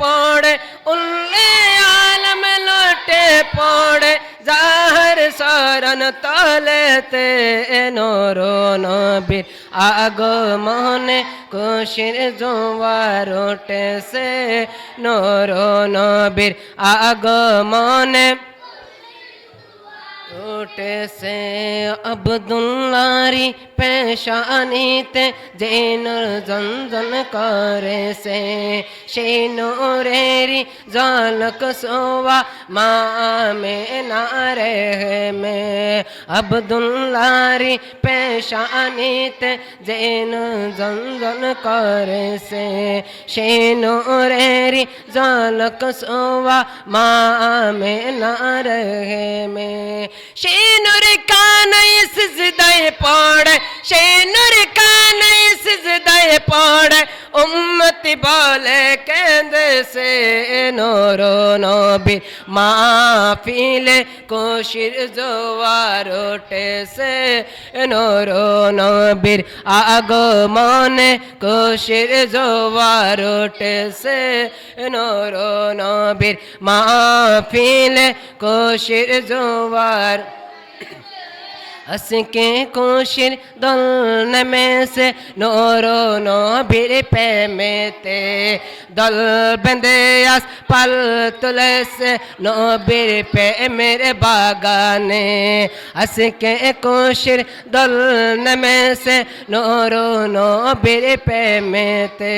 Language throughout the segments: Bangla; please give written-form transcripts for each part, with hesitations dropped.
পড়ে উল্লে আলম লুটে পড়ে জাহর শরণ তলেতে নূর নবীর আগমনে খুশির জোয়ার উঠেছে নূর নবীর আগমনে উঠেছে আব্দুল্লাহরি পেশানিতে যে নূর ঝনঝন করেছে সেই নূরেরই ঝলক সোয়া মা আমেনার মে আব্দুল্লাহরি পেশানিতে যে নূর ঝনঝন করেছে সেই নূরেরই ঝলক সোয়া মা আমেনার মে সেই নূর কানাই সিজদায় পড়ে সেই নূর কানাই সিজদায় পড়ে উম্মতি বলে কেঁদেছে নূর নবীর মাহফিলে খুশির জোয়ার উঠেছে নূর নবীর আগমনে খুশির জোয়ার উঠেছে নূর নবীর মাহফিলে খুশির জোয়ার আসকে খুশির দল নেমেছে নূর নবীর প্রেমেতে দল বেঁধে আস পাল তুলেছে নবীর প্রেমের বাগানে আসকে খুশির দল নেমেছে নূর নবীর প্রেমেতে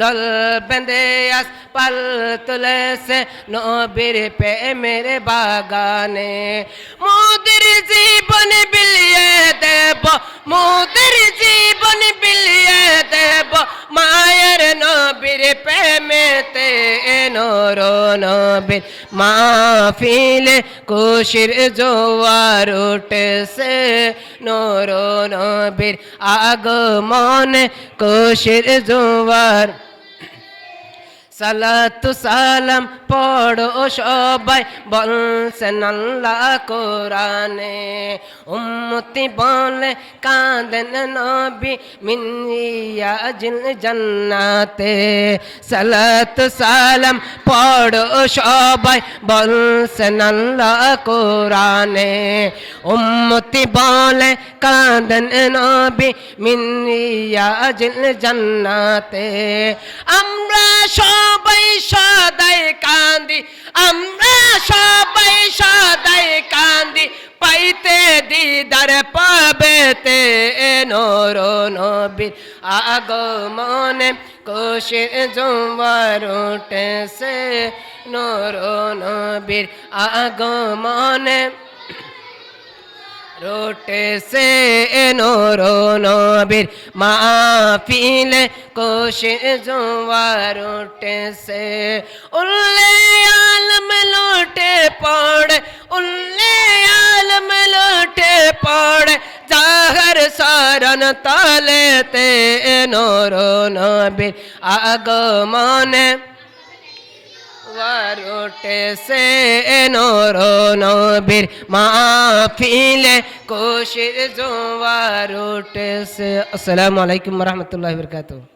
দল বেঁধে আস পাল তুলেছে নবীর প্রেমের বাগানে মোদের জীবন বিলিয়ে দেব মোদের জীবন বিলিয়ে দেব মায়ের নবীর প্রেমেতে নূর নবীর মাহফিলে খুশির জোয়ার উঠেছে নূর নবীর আগমনে খুশির জোয়ার সালাতু সালাম পড়ো সবাই বলছেন আল্লাহ কোরআনে উম্মতি বলে কাঁদেন নবী মিনিয়া জিল জান্নাতে সালাতু সালাম পড়ো সবাই বলছেন আল্লাহ কোরআনে উম্মতি বলে কাঁদেন নবী মিনিয়া জিল জান্নাতে আমরা সবাই সদাই কান্দি আমরা সবাই সদাই কান্দি পাইতে দিদার পাবেতে নূর নবীর আগমনে খুশির জোয়ার উঠেছে নূর নবীর আগমনে উঠেছে নূর নবীর মাহফিলে খুশির জোয়ার উঠেছে উল্লে আলম লুটে পড়ে উল্লে আলম লুটে পড়ে জাহর শরণ তলেতে নূর নবীর আগমনে উঠেছে নূর নবীর মাহফিলে খুশির জোয়ার উঠেছে। আসসালামু আলাইকুম ওয়া রাহমাতুল্লাহি ওয়া বারাকাতুহু।